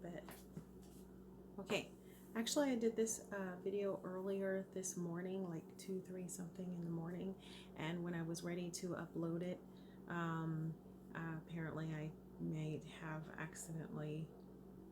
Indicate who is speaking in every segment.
Speaker 1: bit. Okay, actually I did this video earlier this morning, like 2, 3 something in the morning, and when I was ready to upload it, um, apparently I may have accidentally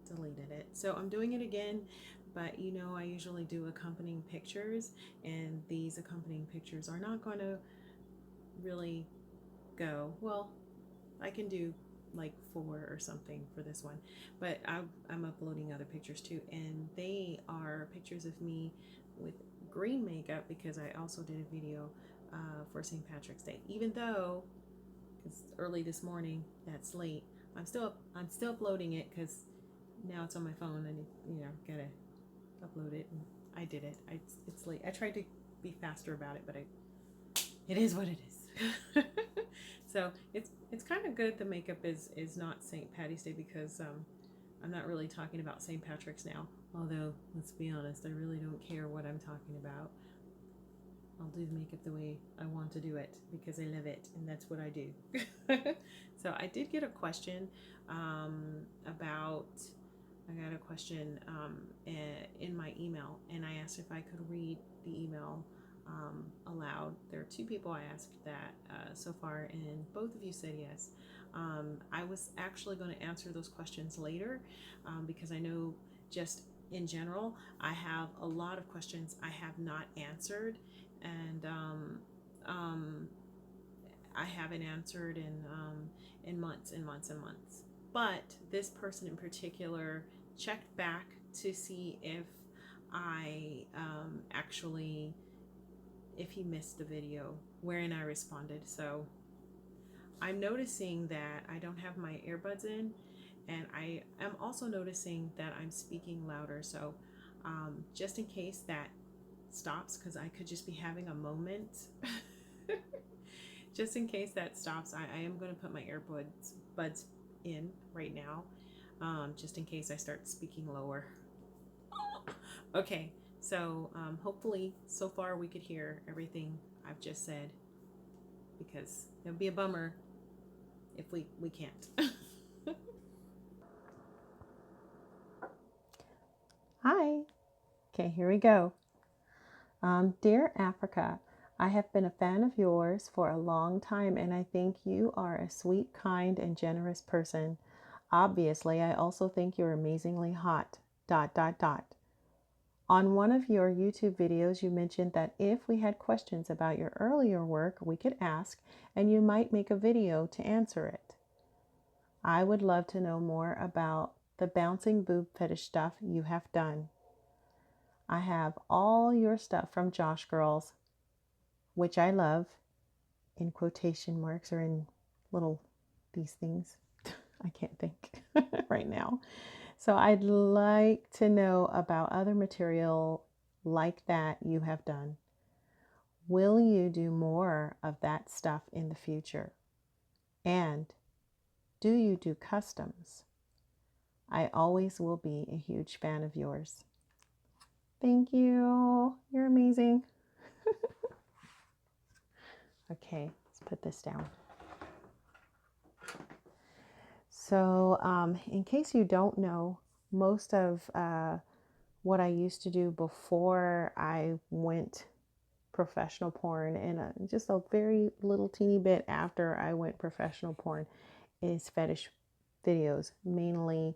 Speaker 1: deleted it. So I'm doing it again, but you know I usually do accompanying pictures, and these accompanying pictures are not going to really go well. I can do like 4 or something for this one, but I'm uploading other pictures too, and they are pictures of me with green makeup because I also did a video for St. Patrick's Day. Even though it's early this morning, that's late. I'm still uploading it because now it's on my phone and gotta upload it. And I did it. It's late. I tried to be faster about it, but it is what it is. So it's kind of good the makeup is not St. Patty's Day because I'm not really talking about St. Patrick's now. Although, let's be honest, I really don't care what I'm talking about. I'll do the makeup the way I want to do it because I love it, and that's what I do. So I did get a question about, I got a question in my email, and I asked if I could read the email aloud. There are 2 people I asked that so far, and both of you said yes. I was actually going to answer those questions later because I know just in general I have a lot of questions I have not answered, and I haven't answered in months and months and months. But this person in particular checked back to see if I actually, if he missed the video wherein I responded. So I'm noticing that I don't have my earbuds in, and I am also noticing that I'm speaking louder. So just in case that stops, because I could just be having a moment. Just in case that stops, I am going to put my buds in right now, just in case I start speaking lower. Okay, so hopefully so far we could hear everything I've just said, because it would be a bummer if we can't. Hi. Okay, here we go. Dear Africa, I have been a fan of yours for a long time, and I think you are a sweet, kind, and generous person. Obviously, I also think you're amazingly hot. ... On one of your YouTube videos, you mentioned that if we had questions about your earlier work, we could ask, and you might make a video to answer it. I would love to know more about the bouncing boob fetish stuff you have done. I have all your stuff from Josh Girls, which I love, in quotation marks or in little these things. I can't think right now. So I'd like to know about other material like that you have done. Will you do more of that stuff in the future? And do you do customs? I always will be a huge fan of yours. Thank you. You're amazing. Okay, let's put this down. So in case you don't know, most of what I used to do before I went professional porn, and just a very little teeny bit after I went professional porn, is fetish videos, mainly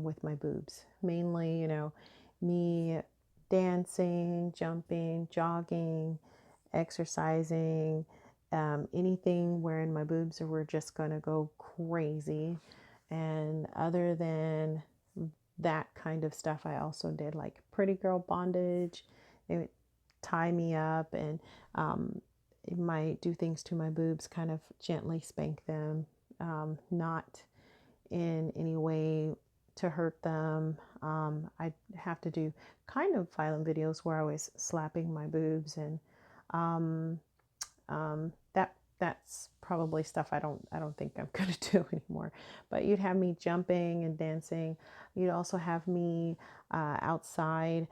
Speaker 1: with my boobs. Mainly, me dancing, jumping, jogging, exercising, anything wherein my boobs were just going to go crazy. And other than that kind of stuff, I also did like pretty girl bondage. They would tie me up, and it might do things to my boobs, kind of gently spank them, not in any way to hurt them. I'd have to do kind of violent videos where I was slapping my boobs, and that's probably stuff I don't think I'm gonna do anymore. But you'd have me jumping and dancing. You'd also have me outside,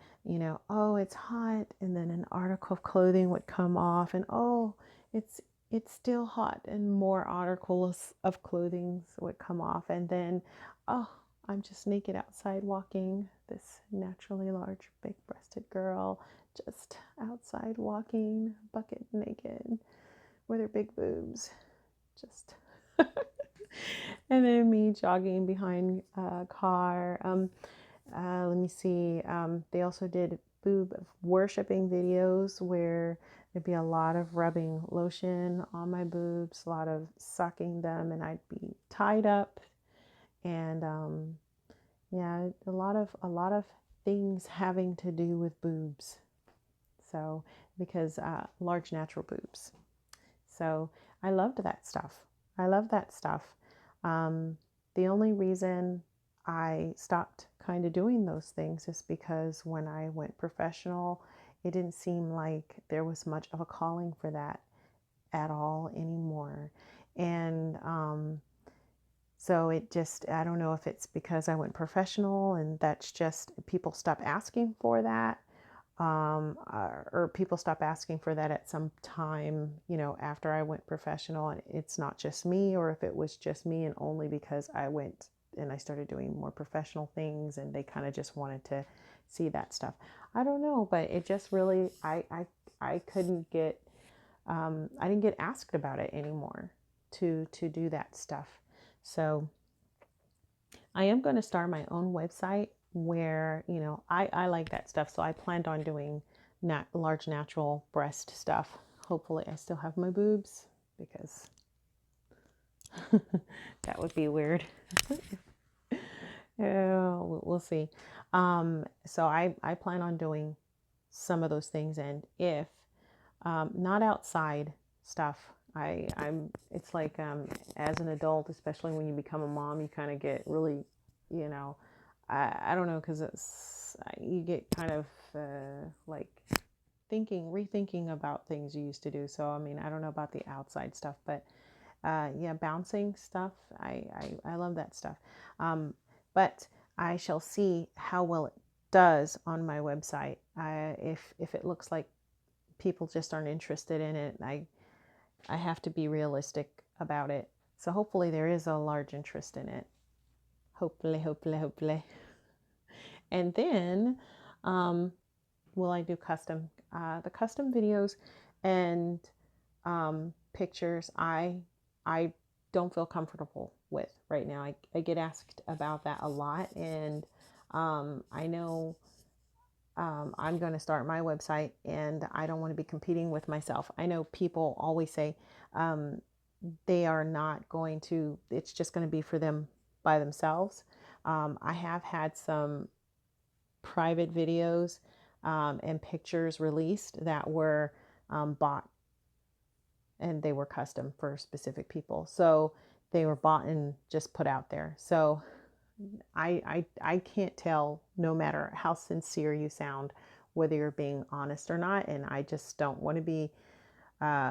Speaker 1: oh, it's hot, and then an article of clothing would come off, and oh, it's still hot, and more articles of clothing would come off, and then oh, I'm just naked outside walking, this naturally large, big-breasted girl, just outside walking, bucket naked, with her big boobs, just, and then me jogging behind a car. Let me see. They also did boob worshipping videos where there'd be a lot of rubbing lotion on my boobs, a lot of sucking them, and I'd be tied up, and yeah, a lot of things having to do with boobs. So because large natural boobs. So I loved that stuff. I love that stuff. The only reason I stopped kind of doing those things is because when I went professional, it didn't seem like there was much of a calling for that at all anymore. And so it just, I don't know if it's because I went professional and that's just, people stop asking for that. Or people stop asking for that at some time, after I went professional, and it's not just me, or if it was just me and only because I went and I started doing more professional things and they kind of just wanted to see that stuff. I don't know, but it just really, I couldn't get, I didn't get asked about it anymore to do that stuff. So I am going to start my own website where, I like that stuff. So I planned on doing large natural breast stuff. Hopefully I still have my boobs, because that would be weird. Yeah, we'll see. So I plan on doing some of those things. And if not outside stuff, it's like, as an adult, especially when you become a mom, you kind of get really, I don't know, because you get kind of like rethinking about things you used to do. So, I mean, I don't know about the outside stuff, but yeah, bouncing stuff, I love that stuff. But I shall see how well it does on my website. If it looks like people just aren't interested in it, I have to be realistic about it. So hopefully there is a large interest in it. Hopefully. And then, will I do the custom videos and pictures? I don't feel comfortable with right now. I get asked about that a lot, and I know I'm going to start my website, and I don't want to be competing with myself. I know people always say they are not going to, it's just going to be for them by themselves. I have had some private videos and pictures released that were bought, and they were custom for specific people. So they were bought and just put out there. So I can't tell, no matter how sincere you sound, whether you're being honest or not. And I just don't want to be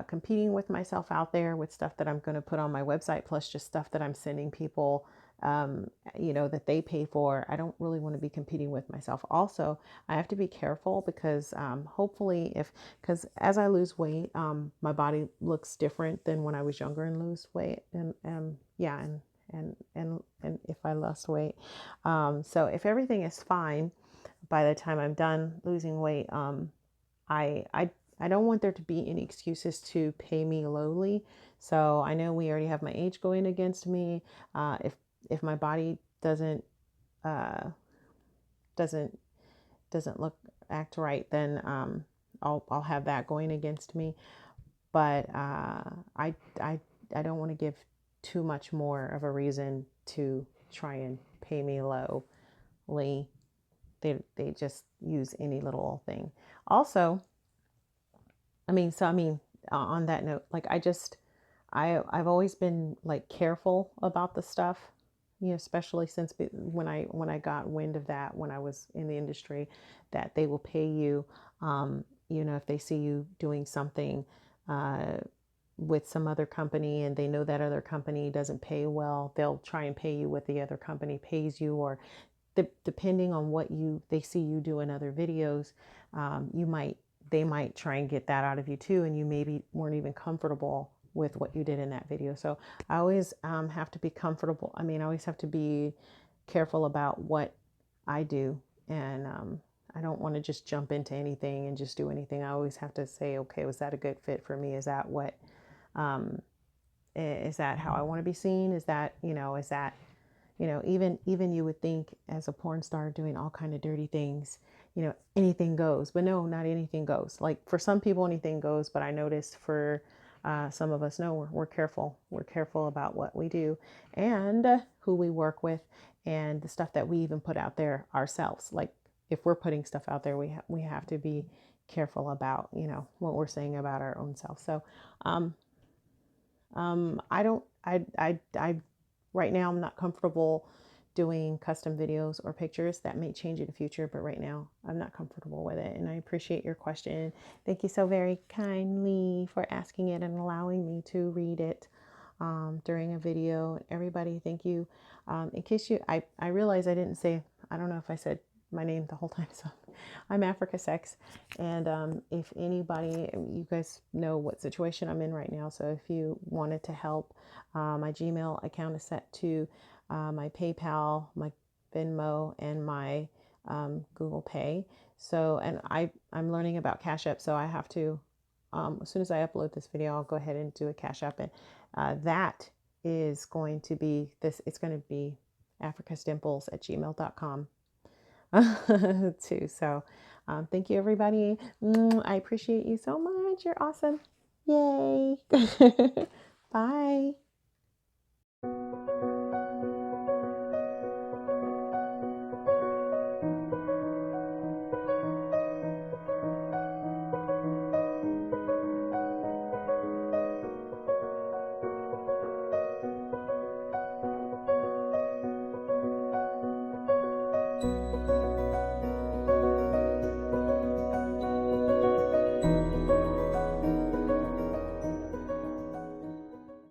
Speaker 1: competing with myself out there with stuff that I'm going to put on my website, plus just stuff that I'm sending people, that they pay for. I don't really want to be competing with myself. Also, I have to be careful because hopefully because as I lose weight, my body looks different than when I was younger and lose weight. And if I lost weight. So if everything is fine by the time I'm done losing weight, I don't want there to be any excuses to pay me lowly. So I know we already have my age going against me. If my body doesn't act right, then I'll have that going against me. But I don't want to give too much more of a reason to try and pay me lowly. They just use any little thing. Also, on that note, like I've always been like careful about the stuff, especially since when I got wind of that when I was in the industry, that they will pay you, if they see you doing something with some other company and they know that other company doesn't pay well, they'll try and pay you what the other company pays you, or depending on what they see you do in other videos, they might try and get that out of you too, and you maybe weren't even comfortable with what you did in that video. So I always have to be comfortable. I always have to be careful about what I do. And I don't want to just jump into anything and just do anything. I always have to say, okay, was that a good fit for me? Is that what, is that how I want to be seen? Is that, is that, even you would think as a porn star doing all kind of dirty things, anything goes, but no, not anything goes. Like for some people, anything goes, but I noticed for some of us, no, we're careful. We're careful about what we do and who we work with and the stuff that we even put out there ourselves. Like if we're putting stuff out there, we have to be careful about, what we're saying about our own self. So, I don't, I, right now I'm not comfortable doing custom videos or pictures. That may change in the future, but right now I'm not comfortable with it. And I appreciate your question. Thank you so very kindly for asking it and allowing me to read it during a video. Everybody, thank you. In case I realize I didn't say, I don't know if I said my name the whole time. So I'm Africa Sex. And if anybody, you guys know what situation I'm in right now. So if you wanted to help, my Gmail account is set to my PayPal, my Venmo, and my Google Pay. So, and I'm learning about Cash App. So I have to, as soon as I upload this video, I'll go ahead and do a Cash App. And that is going to be this, it's going to be africasdimples@gmail.com. too. So thank you, everybody. I appreciate you so much. You're awesome. Yay. Bye.